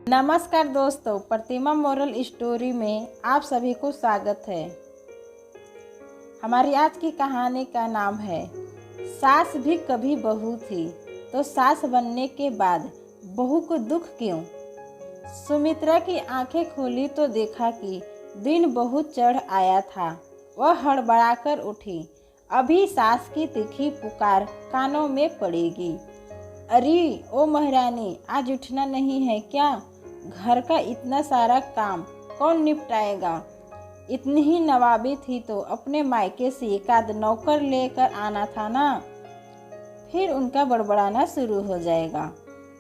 नमस्कार दोस्तों, प्रतिमा moral story में आप सभी को स्वागत है। हमारी आज की कहानी का नाम है सास भी कभी बहू थी, तो सास बनने के बाद बहू को दुख क्यों। सुमित्रा की आंखें खोली तो देखा कि दिन बहुत चढ़ आया था। वह हड़बड़ाकर उठी। अभी सास की तीखी पुकार कानों में पड़ेगी। अरे ओ महारानी, आज उठना नहीं है क्या? घर का इतना सारा काम कौन निपटाएगा? इतनी ही नवाबी थी तो अपने मायके से एक आध नौकर लेकर आना था ना। फिर उनका बड़बड़ाना शुरू हो जाएगा।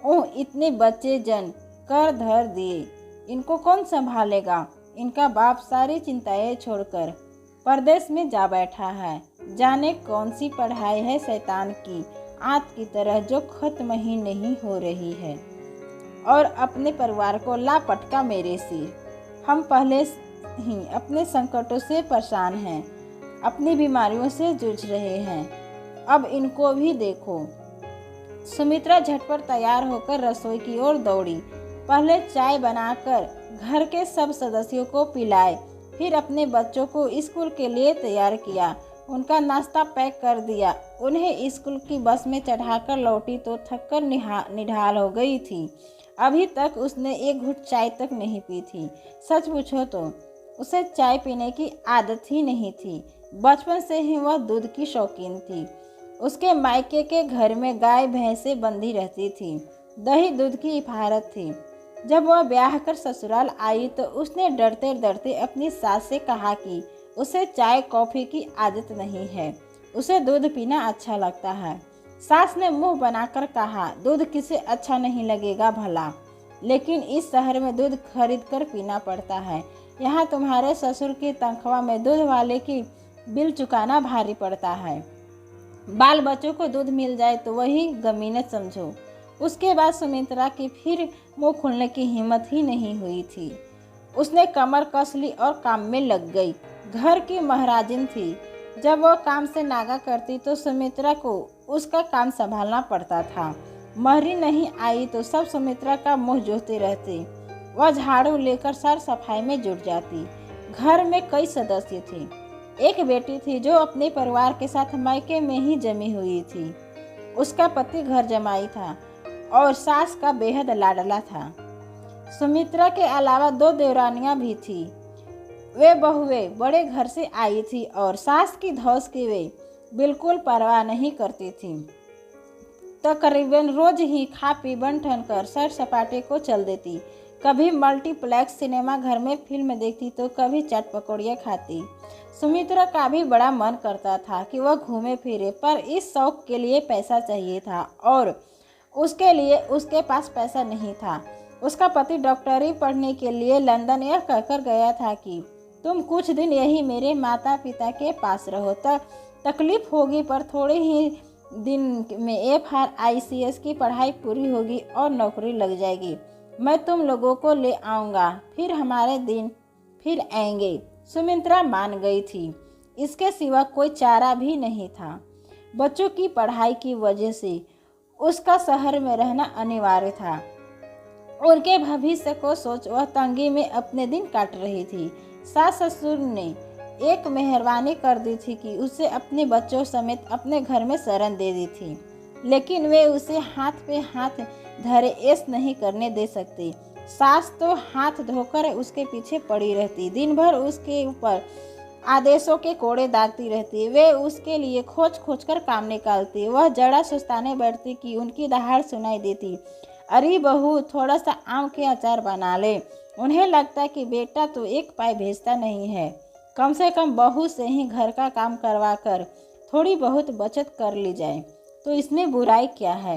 ओह, इतने बच्चे जन कर धर दिए, इनको कौन संभालेगा? इनका बाप सारी चिंताएं छोड़कर परदेश में जा बैठा है। जाने कौन सी पढ़ाई है शैतान की आंत की तरह जो खत्म ही नहीं हो रही है। और अपने परिवार को ला पटका मेरे सिर। हम पहले ही अपने संकटों से परेशान हैं, अपनी बीमारियों से जूझ रहे हैं, अब इनको भी देखो। सुमित्रा झटपट तैयार होकर रसोई की ओर दौड़ी। पहले चाय बनाकर घर के सब सदस्यों को पिलाए, फिर अपने बच्चों को स्कूल के लिए तैयार किया। उनका नाश्ता पैक कर दिया। उन्हें स्कूल की बस में चढ़ाकर लौटी तो थककर निढाल हो गई थी। अभी तक उसने एक घुट चाय तक नहीं पी थी। सच पूछो तो उसे चाय पीने की आदत ही नहीं थी। बचपन से ही वह दूध की शौकीन थी। उसके मायके के घर में गाय भैंसें बंधी रहती थी। दही दूध की इफारत थी। जब वह ब्याह कर ससुराल आई तो उसने डरते डरते अपनी सास से कहा कि उसे चाय कॉफ़ी की आदत नहीं है, उसे दूध पीना अच्छा लगता है। सास ने मुंह बनाकर कहा, दूध किसे अच्छा नहीं लगेगा भला, लेकिन इस शहर में दूध खरीद कर पीना पड़ता है। यहाँ तुम्हारे ससुर की तनख्वाह में दूध वाले की बिल चुकाना भारी पड़ता है। बाल बच्चों को दूध मिल जाए तो वही गमीनत समझो। उसके बाद सुमित्रा की फिर मुंह खोलने की हिम्मत ही नहीं हुई थी। उसने कमर कस ली और काम में लग गई। घर की महाराजिन थी। जब वह काम से नागा करती तो सुमित्रा को उसका काम संभालना पड़ता था। महरी नहीं आई तो सब सुमित्रा का मुंह जोते रहते। वह झाड़ू लेकर सर सफाई में जुट जाती। घर में कई सदस्य थे। एक बेटी थी जो अपने परिवार के साथ मायके में ही जमी हुई थी। उसका पति घर जमाई था और सास का बेहद लाडला था। सुमित्रा के अलावा 2 देवरानियां भी थी। वे बहुएं बड़े घर से आई थी और सास की धौस की वे बिल्कुल परवाह नहीं करती थी। तकरीबन रोज ही खा पी बन ठन कर सैर सपाटे को चल देती। कभी मल्टीप्लेक्स सिनेमा घर में फिल्म देखती तो कभी चाट पकौड़ियाँ खाती। सुमित्रा का भी बड़ा मन करता था कि वह घूमे फिरे, पर इस शौक के लिए पैसा चाहिए था और उसके लिए उसके पास पैसा नहीं था। उसका पति डॉक्टरी पढ़ने के लिए लंदन यह कहकर गया था कि तुम कुछ दिन यही मेरे माता पिता के पास रहो, तकलीफ होगी पर थोड़े ही दिन में FRICS की पढ़ाई पूरी होगी और नौकरी लग जाएगी। मैं तुम लोगों को ले आऊँगा, फिर हमारे दिन फिर आएंगे। सुमित्रा मान गई थी। इसके सिवा कोई चारा भी नहीं था। बच्चों की पढ़ाई की वजह से उसका शहर में रहना अनिवार्य था। उनके भविष्य को सोच वह तंगी में अपने दिन काट रही थी। सास ससुर ने एक मेहरबानी कर दी थी कि उसे अपने बच्चों समेत अपने घर में शरण दे दी थी, लेकिन वे उसे हाथ पे हाथ धरे ऐश नहीं करने दे सकते। सास तो हाथ धोकर उसके पीछे पड़ी रहती, दिन भर उसके ऊपर आदेशों के कोड़े दागती रहती। वे उसके लिए खोज खोज कर काम निकालती। वह जड़ा सुस्ताने बैठती कि उनकी दहाड़ सुनाई देती, अरे बहू, थोड़ा सा आम के अचार बना ले। उन्हें लगता कि बेटा तो एक पाई भेजता नहीं है, कम से कम बहू से ही घर का काम करवा कर थोड़ी बहुत बचत कर ली जाए तो इसमें बुराई क्या है।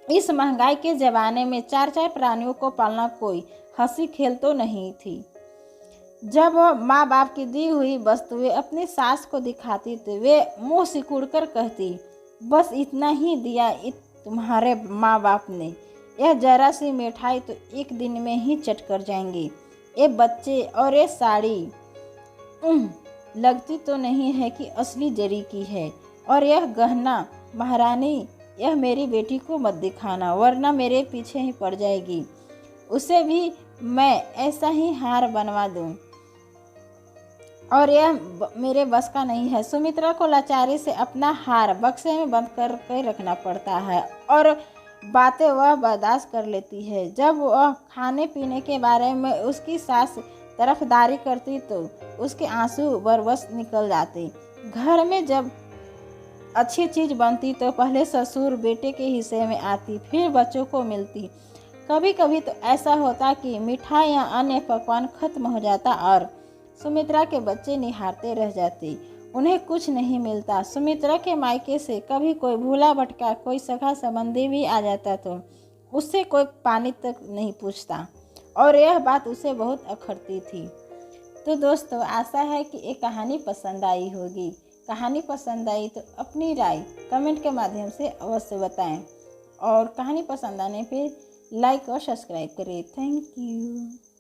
इस महंगाई के ज़माने में 4 प्राणियों को पालना कोई हंसी खेल तो नहीं थी। जब वह माँ बाप की दी हुई वस्तुएं अपनी सास को दिखाती तो वे मुँह सिकुड़ कर कहती, बस इतना ही दिया तुम्हारे माँ बाप ने, यह जरा सी मिठाई तो एक दिन में ही चट कर जाएंगे। ये बच्चे और ये साड़ी लगती तो नहीं है कि असली जरी की है। और यह गहना, महारानी, यह मेरी बेटी को मत दिखाना वरना मेरे पीछे ही पड़ जाएगी। उसे भी मैं ऐसा ही हार बनवा दूं और यह मेरे बस का नहीं है। सुमित्रा को लाचारी से अपना हार बक्से में बंद करके रखना पड़ता है और बातें वह बर्दाश्त कर लेती है। जब वह खाने पीने के बारे में उसकी सास तरफदारी करती तो उसके आंसू बरबस निकल जाते। घर में जब अच्छी चीज़ बनती तो पहले ससुर बेटे के हिस्से में आती, फिर बच्चों को मिलती। कभी कभी तो ऐसा होता कि मिठाई या अन्य पकवान खत्म हो जाता और सुमित्रा के बच्चे निहारते रह जाते। उन्हें कुछ नहीं मिलता। सुमित्रा के मायके से कभी कोई भूला भटका कोई सगा संबंधी भी आ जाता तो उससे कोई पानी तक नहीं पूछता और यह बात उसे बहुत अखरती थी। तो दोस्तों, आशा है कि ये कहानी पसंद आई होगी। कहानी पसंद आई तो अपनी राय कमेंट के माध्यम से अवश्य बताएं और कहानी पसंद आने पे लाइक और सब्सक्राइब करें। Thank you.